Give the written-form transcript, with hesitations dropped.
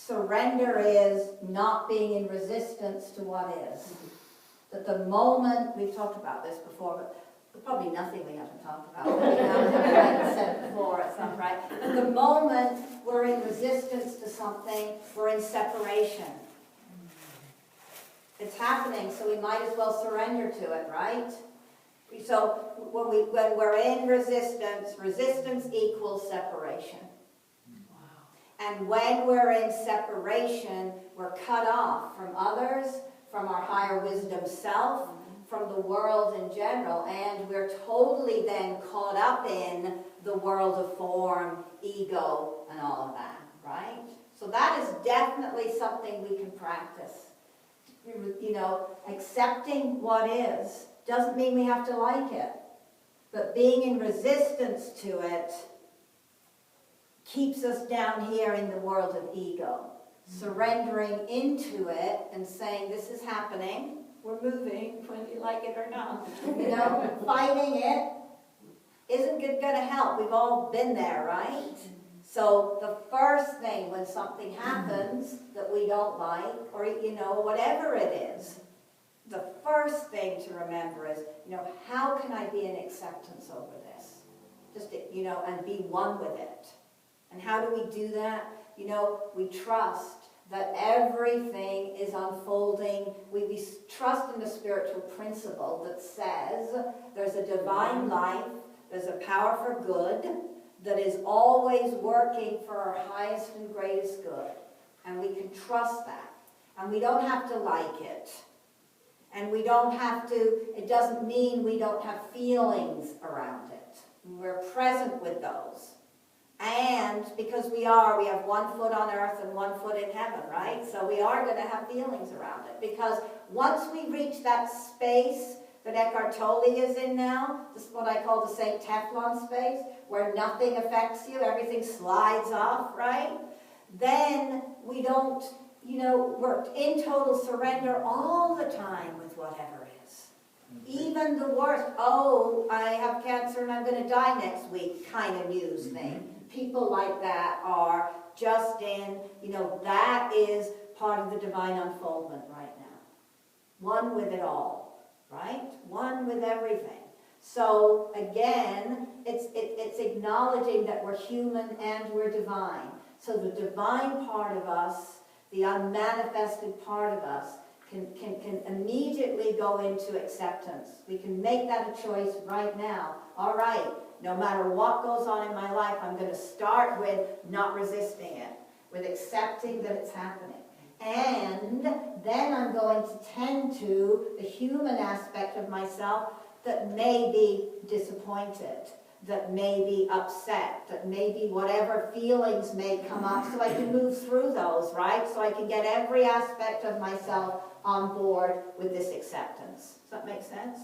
surrender is not being in resistance to what is. That the moment, we've talked about this before, but probably nothing we haven't talked about. But I've said it before, it's not right. But the moment we're in resistance to something, we're in separation. It's happening, so we might as well surrender to it, right? So when we're in resistance, resistance equals separation. And when we're in separation, we're cut off from others, from our higher wisdom self, from the world in general, and we're totally then caught up in the world of form, ego, and all of that, right? So that is definitely something we can practice. You know, accepting what is doesn't mean we have to like it, but being in resistance to it keeps us down here in the world of ego. Surrendering into it and saying, this is happening, we're moving, whether you like it or not. You know, fighting it isn't going to help. We've all been there, right? So the first thing when something happens that we don't like, or, you know, whatever it is, the first thing to remember is, you know, how can I be in acceptance over this? Just, you know, and be one with it. And how do we do that? You know, we trust that everything is unfolding. We trust in the spiritual principle that says there's a divine life, there's a power for good that is always working for our highest and greatest good. And we can trust that. And we don't have to like it. And we don't have to, it doesn't mean we don't have feelings around it. We're present with those. And because we have one foot on earth and one foot in heaven, right? So we are going to have feelings around it. Because once we reach that space that Eckhart Tolle is in now, this is what I call the St. Teflon space, where nothing affects you, everything slides off, right? Then we don't, you know, we're in total surrender all the time with whatever is. Even the worst, oh, I have cancer and I'm going to die next week kind of news thing. People like that are just in, you know, that is part of the divine unfoldment right now. One with it all, right? One with everything. So again, it's acknowledging that we're human and we're divine. So the divine part of us, the unmanifested part of us, can immediately go into acceptance. We can make that a choice right now. All right, no matter what goes on in my life, I'm going to start with not resisting it, with accepting that it's happening. And then I'm going to tend to the human aspect of myself that may be disappointed, that may be upset, that maybe whatever feelings may come up, so I can move through those, right? So I can get every aspect of myself on board with this acceptance. Does that make sense?